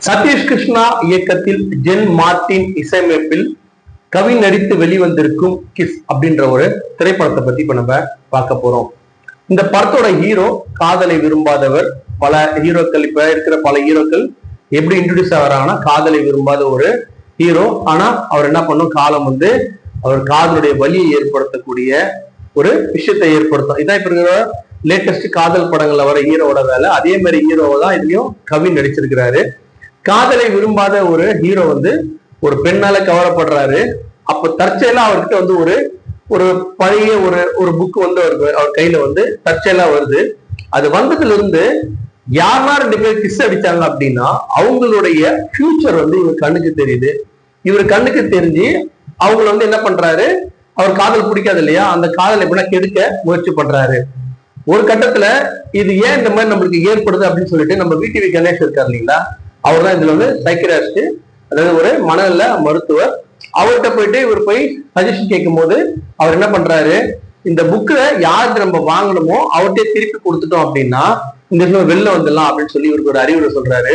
சதீஷ் கிருஷ்ணா இயக்கத்தில் gen Martin இசையமைப்பில் கவி நடித்து வெளிவந்திருக்கும் கிஸ் அப்படின்ற ஒரு திரைப்படத்தை பத்தி இப்ப நம்ம பார்க்க போறோம். இந்த படத்தோட ஹீரோ காதலை விரும்பாதவர். பல ஹீரோக்கள் இப்ப இருக்கிற பல ஹீரோக்கள் எப்படி இன்ட்ரோடியூஸ் ஆகிறாங்கன்னா காதலை விரும்பாத ஒரு ஹீரோ. ஆனா அவர் என்ன பண்ணும், காலம் வந்து அவர் காதலுடைய வலியை ஏற்படுத்தக்கூடிய ஒரு விஷயத்தை ஏற்படுத்தும். இதான் இப்ப இருக்கிற லேட்டஸ்ட் காதல் படங்கள்ல வர ஹீரோவோட வேலை. அதே மாதிரி ஹீரோவை தான் இதுலயும் கவி நடிச்சிருக்கிறாரு. காதலை விரும்பாத ஒரு ஹீரோ வந்து ஒரு பெண்ணால கவரப்படுறாரு. அப்ப தற்செயலா அவர்கிட்ட வந்து ஒரு பழைய ஒரு புக் வந்து அவர் கையில வந்து தற்செயலா வருது. அது வந்ததுல இருந்து யாருன்னா 2 பேர் கிஸ் அடிச்சாங்க அப்படின்னா அவங்களுடைய ஃபியூச்சர் வந்து இவர் கண்ணுக்கு தெரியுது. இவர் கண்ணுக்கு தெரிஞ்சு அவங்களை வந்து என்ன பண்றாரு, அவர் காதல் பிடிக்காது இல்லையா, அந்த காதல் எப்படின்னா கெடுக்க முயற்சி பண்றாரு. ஒரு கட்டத்துல இது ஏன் இந்த மாதிரி நம்மளுக்கு ஏற்படுது அப்படின்னு சொல்லிட்டு நம்ம VTV கணேஷ் இருக்காரு இல்லைங்களா, அவர் தான் இதுல வந்து சைக்கியாட்ரிஸ்ட், அதாவது ஒரு மனநல மருத்துவர். அவர்கிட்ட போயிட்டு இவர் போய் சஜஷன் கேட்கும் போது அவர் என்ன பண்றாரு, இந்த புக்கை யாருக்கு நம்ம வாங்கணுமோ அவர்கிட்ட திருப்பி கொடுத்துட்டோம் அப்படின்னா இந்த வெளில வந்துடலாம் அப்படின்னு சொல்லி இவருக்கு ஒரு அறிவுரை சொல்றாரு.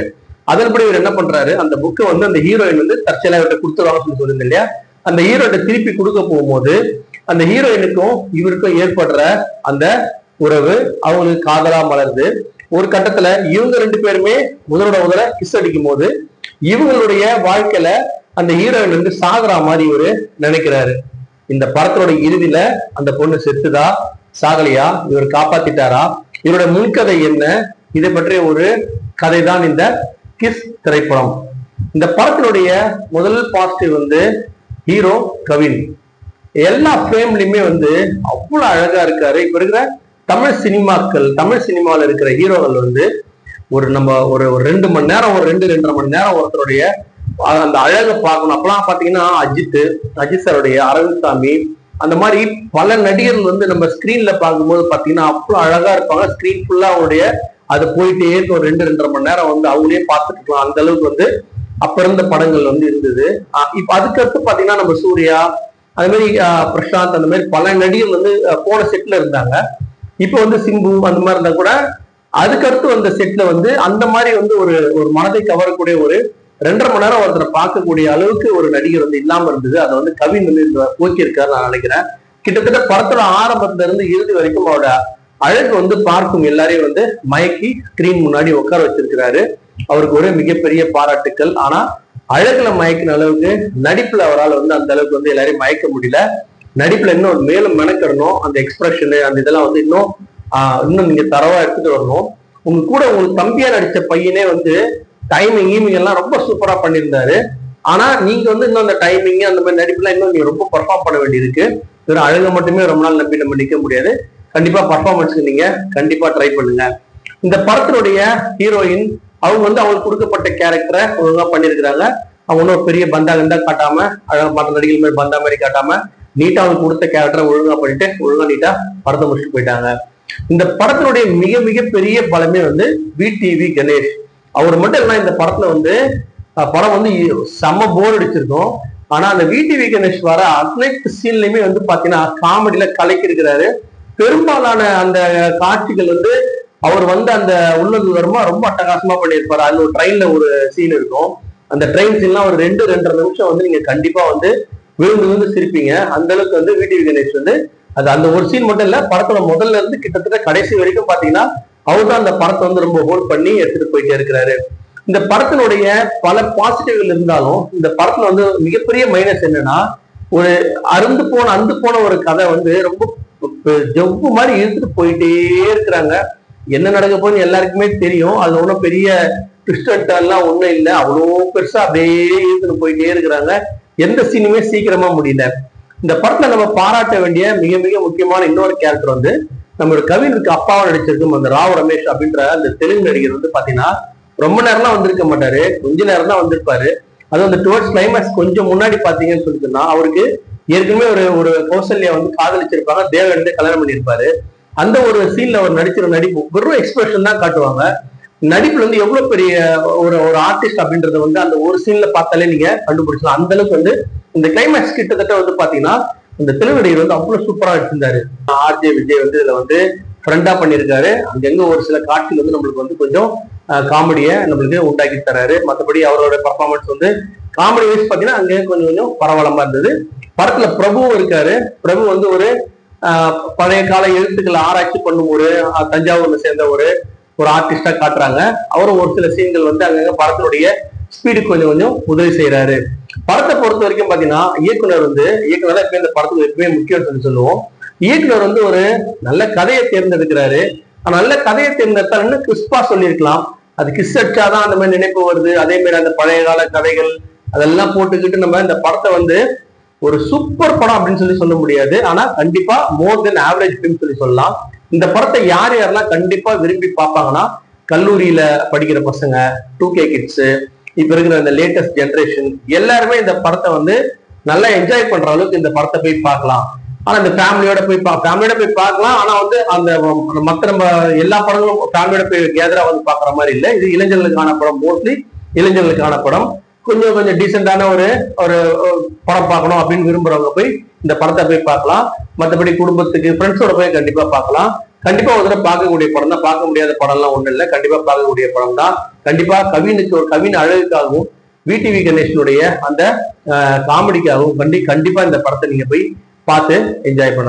அதன்படி இவர் என்ன பண்றாரு, அந்த புக்கை வந்து அந்த ஹீரோயின் வந்து தற்செயலா இவர்கிட்ட கொடுத்துருவாங்க சொல்லி சொல்லுங்க இல்லையா, அந்த ஹீரோட்ட திருப்பி கொடுக்க போகும்போது அந்த ஹீரோயினுக்கும் இவருக்கும் ஏற்படுற அந்த உறவு அவங்களுக்கு காதலா மலருது. ஒரு கட்டத்துல இவங்க 2 பேருமே முதல்ல கிஸ் அடிக்கும் போது இவங்களுடைய வாழ்க்கையில அந்த ஹீரோயின் வந்து சாகுறா மாதிரி இவரு நினைக்கிறாரு. இந்த படத்தோட இறுதியில அந்த பொண்ணு செத்துதா சாகலையா, இவர் காப்பாத்திட்டாரா, இவரோட முன்கதை என்ன, இதை பற்றிய ஒரு கதை தான் இந்த கிஸ் திரைப்படம். இந்த படத்தினுடைய முதல் பாசிட்டிவ் வந்து ஹீரோ கவின். எல்லா ஃப்ரேம்லயுமே வந்து அவ்வளவு அழகா இருக்காரு. இப்ப இருக்கிற தமிழ் சினிமாவில் இருக்கிற ஹீரோக்கள் வந்து நம்ம ஒரு 2 மணி நேரம், 2-2.5 மணி நேரம் ஒருத்தருடைய அந்த அழகை பார்க்கணும். அப்பெல்லாம் பாத்தீங்கன்னா அஜித் சாருடைய, அரவிந்த் சாமி, அந்த மாதிரி பல நடிகர்கள் வந்து நம்ம ஸ்கிரீன்ல பார்க்கும்போது பாத்தீங்கன்னா அவ்வளவு அழகா இருப்பாங்க. ஸ்கிரீன் ஃபுல்லா அவங்களுடைய அது போயிட்டே இருக்கும். 2-2.5 மணி நேரம் வந்து அவங்களே பார்த்துட்டு இருக்கலாம். அந்த அளவுக்கு வந்து அப்ப இருந்த படங்கள் வந்து இருந்தது. இப்ப அதுக்கடுத்து பாத்தீங்கன்னா நம்ம சூர்யா, அது மாதிரி பிரசாந்த், அந்த மாதிரி பல நடிகர்கள் வந்து போன செட்ல இருந்தாங்க. இப்ப வந்து சிம்பு அந்த மாதிரி இருந்தா கூட அதுக்கடுத்து வந்த செட்ல வந்து அந்த மாதிரி வந்து ஒரு மனதை கவரக்கூடிய ஒரு 2.5 மணி நேரம் ஒருத்தரை பார்க்கக்கூடிய அளவுக்கு ஒரு நடிகர் வந்து இல்லாம இருந்தது. அதை வந்து கவின் வந்து போக்கியிருக்காரு நான் நினைக்கிறேன். கிட்டத்தட்ட படத்தோட ஆரம்பத்துல இருந்து இறுதி வரைக்கும் அவரோட அழகு வந்து பார்க்கும் எல்லாரையும் வந்து மயக்கி ஸ்கிரீன் முன்னாடி உட்கார வச்சிருக்கிறாரு. அவருக்கு ஒரு மிகப்பெரிய பாராட்டுக்கள். ஆனா அழகுல மயக்கின அளவுக்கு நடிப்புல அவரால் வந்து அந்த அளவுக்கு வந்து எல்லாரையும் மயக்க முடியல. நடிப்புல இன்னும் மேலும் மெனக்கடணும். அந்த எக்ஸ்பிரஷனு அந்த இதெல்லாம் வந்து இன்னும் நீங்க தரவா எடுத்துட்டு வரணும். உங்களுக்கு தம்பியா நடிச்ச பையனே வந்து டைமிங் எல்லாம் ரொம்ப சூப்பரா பண்ணியிருந்தாரு. ஆனா நீங்க வந்து இன்னும் அந்த டைமிங் அந்த மாதிரி நடிப்புலாம் இன்னும் நீங்க ரொம்ப பர்ஃபார்ம் பண்ண வேண்டியிருக்கு. வெறும் அழகை மட்டுமே ரொம்ப நாள் நம்பி நம்ம நிக்க முடியாது. கண்டிப்பா பர்ஃபார்மன்ஸ்க்கு நீங்க கண்டிப்பா ட்ரை பண்ணுங்க. இந்த படத்தினுடைய ஹீரோயின் அவங்க வந்து அவங்களுக்கு கொடுக்கப்பட்ட கேரக்டரை ஒழுங்கா பண்ணியிருக்கிறாங்க. அவங்க ஒன்றும் பெரிய பந்தா காட்டாம, மற்ற நடிகர்கள் மாதிரி பந்தா மாதிரி காட்டாம நீட்டா அவங்களுக்கு கொடுத்த கேரக்டரை ஒழுங்கா பண்ணிட்டு ஒழுங்கா நீட்டா படத்தை முடிச்சுட்டு போயிட்டாங்க. இந்த படத்தினுடைய மிக மிக பெரிய பலமே வந்து VTV கணேஷ். அவர் மட்டும் இல்லைன்னா இந்த படத்துல வந்து படம் வந்து செம்ம போர் அடிச்சிருக்கும். ஆனா அந்த VTV கணேஷ் வர அனைத்து சீன்லயுமே வந்து பாத்தீங்கன்னா காமெடியில கலக்கி இருக்கிறாரு. பெரும்பாலான அந்த காட்சிகள் வந்து அவர் வந்து அந்த உள்ளது வருமா ரொம்ப அட்டகாசமா பண்ணியிருப்பாரு. அதுல ஒரு ட்ரெயின்ல ஒரு சீன் இருக்கும். அந்த ட்ரெயின் சீன்லாம் ஒரு 2-2.5 நிமிஷம் வந்து நீங்க கண்டிப்பா வந்து விழுந்து சிரிப்பீங்க. அந்த அளவுக்கு வந்து VTV கணேஷ் வந்து அது அந்த ஒரு சீன் மட்டும் இல்ல, படத்தோட முதல்ல இருந்து கிட்டத்தட்ட கடைசி வரைக்கும் பாத்தீங்கன்னா அவர் தான் அந்த படத்தை வந்து ரொம்ப ஹோல்ட் பண்ணி எடுத்துட்டு போயிட்டே இருக்கிறாரு. இந்த படத்தினுடைய பல பாசிட்டிவ்கள் இருந்தாலும் இந்த படத்துல வந்து மிகப்பெரிய மைனஸ் என்னன்னா, ஒரு அந்து போன ஒரு கதை வந்து ரொம்ப ஜவ்வு மாதிரி இழுத்துட்டு போயிட்டே இருக்கிறாங்க. என்ன நடக்க போகுதுன்னு எல்லாருக்குமே தெரியும். அது ஒன்றும் பெரிய ட்விஸ்ட் எல்லாம் ஒண்ணும் இல்லை. அவ்வளோ பெருசா அப்படியே இழுத்துட்டு போயிட்டே இருக்கிறாங்க. எந்த சீனுமே சீக்கிரமா முடியல. இந்த படத்துல நம்ம பாராட்ட வேண்டிய மிக மிக முக்கியமான இன்னொரு கேரக்டர் வந்து நம்மளோட கவினுக்கு அப்பாவை நடிச்சிருக்கும் அந்த ராவ் ரமேஷ் அப்படின்ற அந்த தெலுங்கு நடிகர் வந்து பாத்தீங்கன்னா ரொம்ப நேரம்லாம் வந்திருக்க மாட்டாரு, கொஞ்ச நேரம் தான் வந்திருப்பாரு. அது வந்து டுவர்ட்ஸ் கிளைமேக்ஸ் கொஞ்சம் முன்னாடி பாத்தீங்கன்னு சொல்லிட்டுனா அவருக்கு ஏற்கனவே ஒரு கௌசல்யா வந்து காதலிச்சிருப்பாங்க, தேவன் கல்யாணம் பண்ணியிருப்பாரு. அந்த ஒரு சீன்ல அவர் நடிச்சிருந்த நடிப்பு வெறும் எக்ஸ்பிரஷன் தான் காட்டுவாங்க. நடிப்புல வந்து எவ்வளவு பெரிய ஒரு ஆர்டிஸ்ட் அப்படின்றத வந்து அந்த ஒரு சீன்ல பார்த்தாலே நீங்க கண்டுபிடிச்சலாம். அந்த அளவுக்கு வந்து இந்த கிளைமேக்ஸ் கிட்டத்தட்ட வந்து பாத்தீங்கன்னா இந்த தெலுங்கு நடிகர் வந்து அவ்வளவு சூப்பரா எடுத்திருந்தாரு. RJ விஜய் வந்து இதுல வந்து ஃப்ரெண்டா பண்ணியிருக்காரு. அங்கங்க ஒரு சில காட்சிகள் வந்து நம்மளுக்கு வந்து கொஞ்சம் காமெடியை நம்மளுக்கு உண்டாக்கி தர்றாரு. மற்றபடி அவரோட பர்ஃபார்மன்ஸ் வந்து காமெடி வைஸ் பாத்தீங்கன்னா அங்கே கொஞ்சம் கொஞ்சம் பரவலமா இருந்தது. படத்துல பிரபுவும் இருக்காரு. பிரபு வந்து ஒரு பழைய கால எழுத்துக்களை ஆராய்ச்சி பண்ணும் ஒரு தஞ்சாவூர்ல சேர்ந்த ஒரு ஆர்டிஸ்டா காட்டுறாங்க. அவரும் ஒரு சில சீன்கள் வந்து அங்கங்க படத்தினுடைய ஸ்பீடு கொஞ்சம் கொஞ்சம் உதவி செய்யறாரு. படத்தை பொறுத்த வரைக்கும் பாத்தீங்கன்னா இயக்குனர் எப்பவுமே இந்த படத்துக்கு எப்பவுமே முக்கியம் சொல்லுவோம். இயக்குனர் வந்து ஒரு நல்ல கதையை தேர்ந்தெடுக்கிறாரு. நல்ல கதையை தேர்ந்தெடுத்தா இன்னும் கிறிஸ்பா சொல்லியிருக்கலாம். அது கிஸ் அடிச்சாதான் அந்த மாதிரி நினைப்பு வருது. அதே மாதிரி அந்த பழைய கால கதைகள் அதெல்லாம் போட்டுக்கிட்டு நம்ம இந்த படத்தை வந்து ஒரு சூப்பர் படம் அப்படின்னு சொல்ல முடியாது. ஆனா கண்டிப்பா மோர் தென் ஆவரேஜ் ஃபிலிம் சொல்லலாம். இந்த படத்தை யாரெல்லாம் கண்டிப்பா விரும்பி பார்ப்பாங்கன்னா, கல்லூரியில படிக்கிற பசங்க, 2K கிட்ஸ், இப்ப இருக்கிற இந்த லேட்டஸ்ட் ஜெனரேஷன் எல்லாருமே இந்த படத்தை வந்து நல்லா என்ஜாய் பண்ற அளவுக்கு இந்த படத்தை போய் பார்க்கலாம். ஆனா இந்த ஃபேமிலியோட போய் பார்க்கலாம். ஆனா வந்து அந்த மற்ற நம்ம எல்லா படங்களும் ஃபேமிலியோட போய் கேதரா வந்து பாக்குற மாதிரி இல்லை. இது இளைஞர்களுக்கான படம், மோஸ்ட்லி இளைஞர்களுக்கான படம். கொஞ்சம் டீசென்டான ஒரு படம் பார்க்கணும் அப்படின்னு விரும்புறவங்க போய் இந்த படத்தை போய் பார்க்கலாம். மற்றபடி குடும்பத்துக்கு ஃப்ரெண்ட்ஸோட போய் கண்டிப்பா பார்க்கலாம். கண்டிப்பா ஒரு தடவை பார்க்கக்கூடிய படம் தான். பார்க்க முடியாத படம் எல்லாம் ஒண்ணு இல்லை, கண்டிப்பா பார்க்கக்கூடிய படம் தான். கண்டிப்பா கவின் அழகுக்காகவும் விடிவி கணேசனுடைய அந்த காமெடிக்காகவும் கண்டிப்பா இந்த படத்தை நீங்க போய் பார்த்து என்ஜாய் பண்ணலாம்.